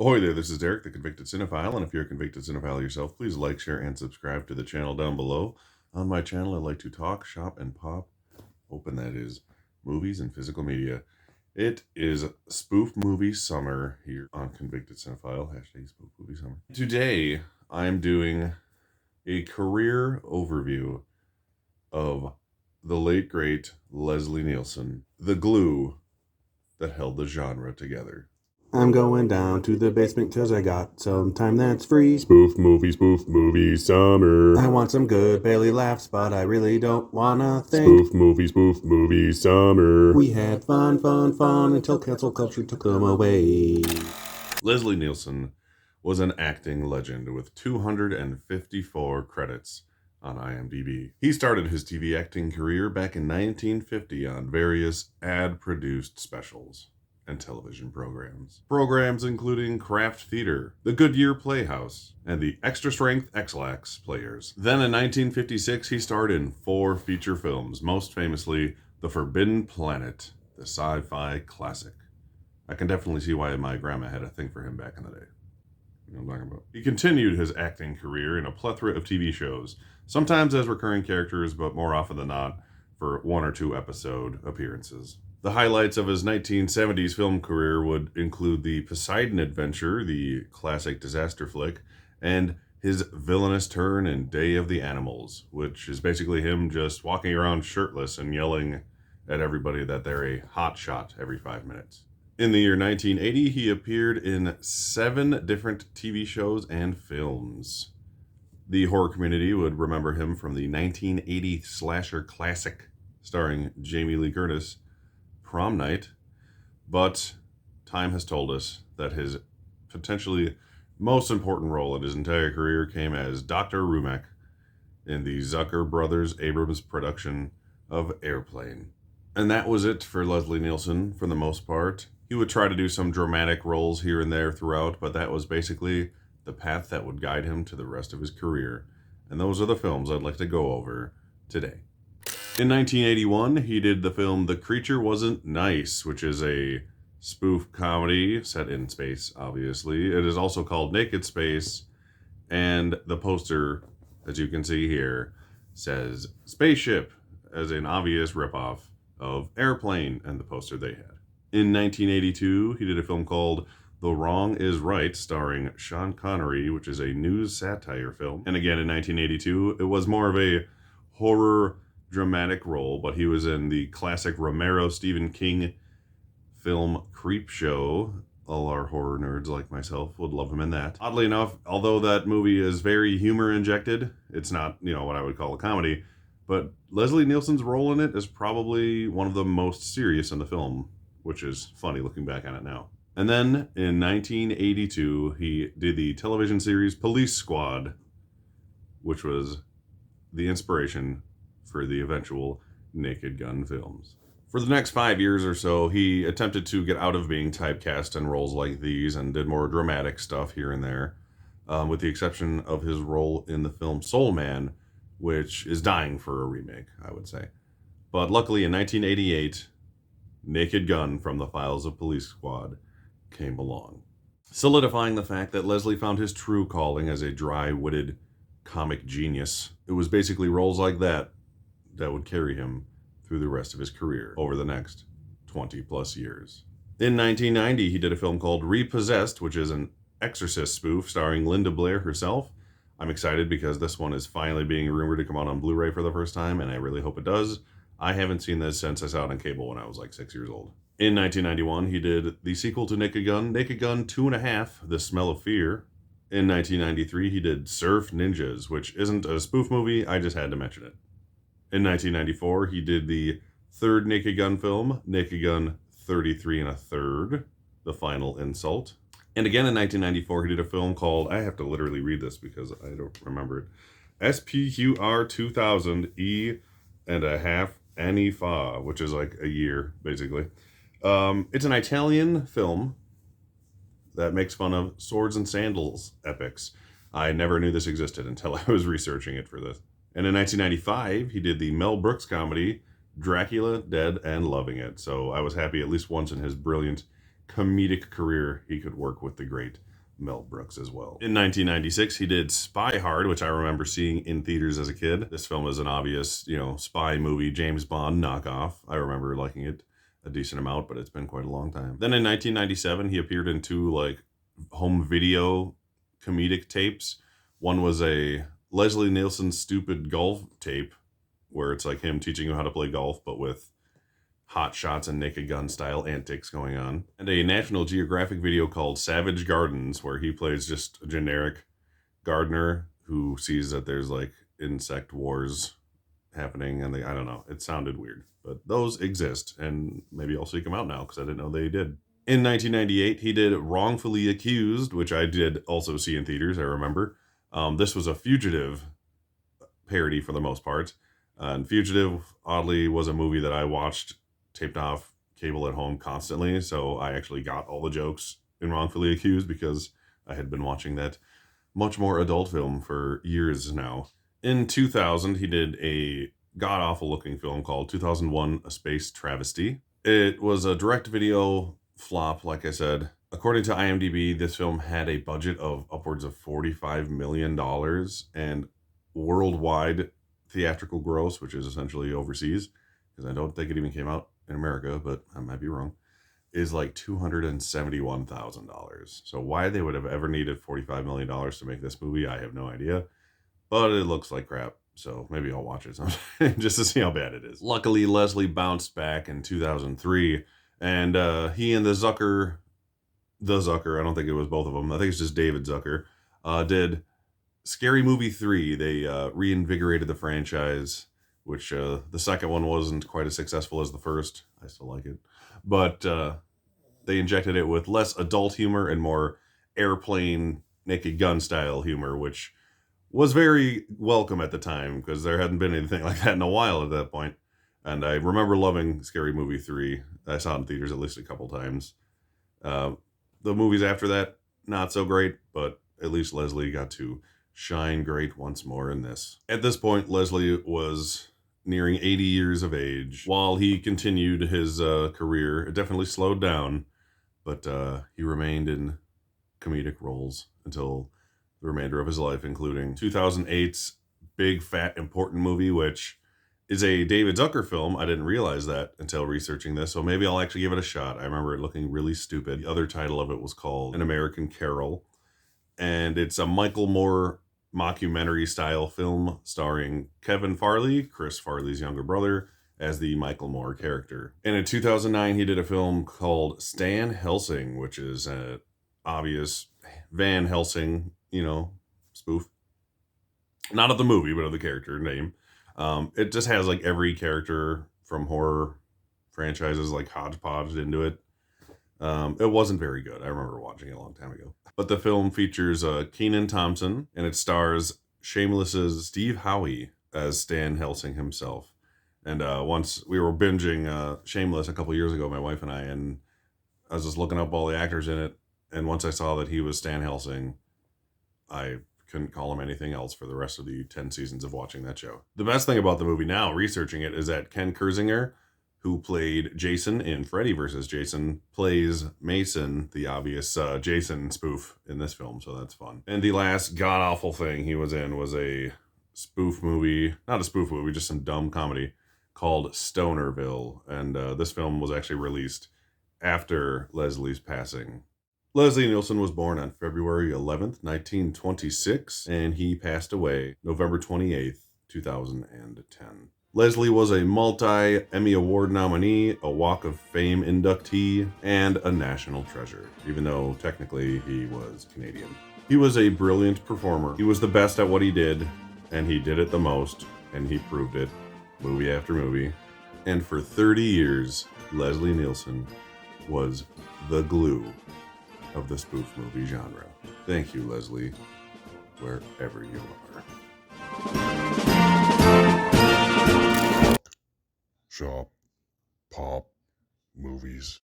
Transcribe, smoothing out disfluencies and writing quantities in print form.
Ahoy there, this is Derek, the Convicted Cinephile, and if you're a convicted cinephile yourself, please like, share, and subscribe to the channel down below. On my channel, I like to talk, shop, and pop, hoping that is movies and physical media. It is Spoof Movie Summer here on Convicted Cinephile, hashtag Spoof Movie Summer. Today, I'm doing a career overview of the late, great Leslie Nielsen, the glue that held the genre together. I'm going down to the basement 'cause I got some time that's free. Spoof movie summer. I want some good belly laughs, but I really don't wanna think. Spoof movie summer. We had fun until cancel culture took them away. Leslie Nielsen was an acting legend with 254 credits on IMDb. He started his TV acting career back in 1950 on various ad-produced specials and television programs. Programs including Kraft Theater, the Goodyear Playhouse, and the Extra Strength X-Lax Players. Then in 1956, he starred in 4 feature films, most famously The Forbidden Planet, the sci-fi classic. I can definitely see why my grandma had a thing for him back in the day. You know what I'm talking about. He continued his acting career in a plethora of TV shows, sometimes as recurring characters, but more often than not for 1 or 2 episode appearances. The highlights of his 1970s film career would include The Poseidon Adventure, the classic disaster flick, and his villainous turn in Day of the Animals, which is basically him just walking around shirtless and yelling at everybody that they're a hot shot every 5 minutes. In the year 1980, he appeared in 7 different TV shows and films. The horror community would remember him from the 1980 slasher classic starring Jamie Lee Curtis, Prom Night, but time has told us that his potentially most important role in his entire career came as Dr. Rumek in the Zucker Brothers Abrams production of Airplane. And that was it for Leslie Nielsen for the most part. He would try to do some dramatic roles here and there throughout, but that was basically the path that would guide him to the rest of his career. And those are the films I'd like to go over today. In 1981, he did the film The Creature Wasn't Nice, which is a spoof comedy set in space, obviously. It is also called Naked Space, and the poster, as you can see here, says Spaceship, as an obvious ripoff of Airplane and the poster they had. In 1982, he did a film called The Wrong is Right, starring Sean Connery, which is a news satire film. And again, in 1982, it was more of a horror dramatic role, but he was in the classic Romero Stephen King film Creepshow. All our horror nerds like myself would love him in that. Oddly enough, although that movie is very humor injected, it's not, what I would call a comedy, but Leslie Nielsen's role in it is probably one of the most serious in the film, which is funny looking back on it now. And then in 1982, he did the television series Police Squad, which was the inspiration for the eventual Naked Gun films. For the next 5 years or so, he attempted to get out of being typecast in roles like these and did more dramatic stuff here and there, with the exception of his role in the film Soul Man, which is dying for a remake, I would say. But luckily in 1988, Naked Gun from the Files of Police Squad came along, solidifying the fact that Leslie found his true calling as a dry-witted comic genius. It was basically roles like that would carry him through the rest of his career over the next 20 plus years. In 1990, he did a film called Repossessed, which is an Exorcist spoof starring Linda Blair herself. I'm excited because this one is finally being rumored to come out on Blu-ray for the first time, and I really hope it does. I haven't seen this since I saw it on cable when I was like 6 years old. In 1991, he did the sequel to Naked Gun 2.5, The Smell of Fear. In 1993, he did Surf Ninjas, which isn't a spoof movie, I just had to mention it. In 1994, he did the third Naked Gun film, Naked Gun 33 1/3, The Final Insult. And again in 1994, he did a film called, I have to literally read this because I don't remember it, SPQR 2000 E and a half Anni Fa, which is like a year, basically. It's an Italian film that makes fun of swords and sandals epics. I never knew this existed until I was researching it for this. And in 1995, he did the Mel Brooks comedy Dracula, Dead and Loving It. So I was happy at least once in his brilliant comedic career, he could work with the great Mel Brooks as well. In 1996, he did Spy Hard, which I remember seeing in theaters as a kid. This film is an obvious, spy movie, James Bond knockoff. I remember liking it a decent amount, but it's been quite a long time. Then in 1997, he appeared in two home video comedic tapes. One was a Leslie Nielsen stupid golf tape, where it's him teaching you how to play golf, but with hot shots and Naked Gun style antics going on. And a National Geographic video called Savage Gardens, where he plays just a generic gardener who sees that there's insect wars happening, and I don't know, it sounded weird. But those exist, and maybe I'll seek them out now because I didn't know they did. In 1998, he did Wrongfully Accused, which I did also see in theaters, I remember. This was a Fugitive parody for the most part. And Fugitive, oddly, was a movie that I watched taped off cable at home constantly, so I actually got all the jokes in Wrongfully Accused because I had been watching that much more adult film for years now. In 2000, he did a god-awful looking film called 2001: A Space Travesty. It was a direct-to-video flop, like I said. According to IMDb, this film had a budget of upwards of $45 million, and worldwide theatrical gross, which is essentially overseas, because I don't think it even came out in America, but I might be wrong, is $271,000. So why they would have ever needed $45 million to make this movie, I have no idea. But it looks like crap, so maybe I'll watch it sometime just to see how bad it is. Luckily, Leslie bounced back in 2003, and he and the Zucker, I don't think it was both of them, I think it's just David Zucker, did Scary Movie 3. They reinvigorated the franchise, which the second one wasn't quite as successful as the first. I still like it. But they injected it with less adult humor and more airplane Naked Gun style humor, which was very welcome at the time because there hadn't been anything like that in a while at that point. And I remember loving Scary Movie 3. I saw it in theaters at least a couple times. The movies after that, not so great, but at least Leslie got to shine great once more in this. At this point, Leslie was nearing 80 years of age. While he continued his career, it definitely slowed down, but he remained in comedic roles until the remainder of his life, including 2008's Big Fat Important Movie, which is a David Zucker film. I didn't realize that until researching this, so maybe I'll actually give it a shot. I remember it looking really stupid. The other title of it was called An American Carol, and it's a Michael Moore mockumentary style film starring Kevin Farley, Chris Farley's younger brother, as the Michael Moore character. And in 2009, he did a film called Stan Helsing, which is an obvious Van Helsing, spoof. Not of the movie, but of the character name. It just has every character from horror franchises hodgepodged into it. It wasn't very good. I remember watching it a long time ago. But the film features Kenan Thompson, and it stars Shameless's Steve Howey as Stan Helsing himself. And once we were binging Shameless a couple years ago, my wife and I was just looking up all the actors in it. And once I saw that he was Stan Helsing, I couldn't call him anything else for the rest of the 10 seasons of watching that show. The best thing about the movie now, researching it, is that Ken Kersinger, who played Jason in Freddy vs. Jason, plays Mason, the obvious Jason spoof in this film, so that's fun. And the last god-awful thing he was in was a spoof movie, not a spoof movie, just some dumb comedy, called Stonerville, and this film was actually released after Leslie's passing. Leslie Nielsen was born on February 11th, 1926, and he passed away November 28th, 2010. Leslie was a multi-Emmy Award nominee, a Walk of Fame inductee, and a national treasure, even though technically he was Canadian. He was a brilliant performer. He was the best at what he did, and he did it the most, and he proved it, movie after movie. And for 30 years, Leslie Nielsen was the glue of the spoof movie genre. Thank you, Leslie, wherever you are. Shop, pop, movies.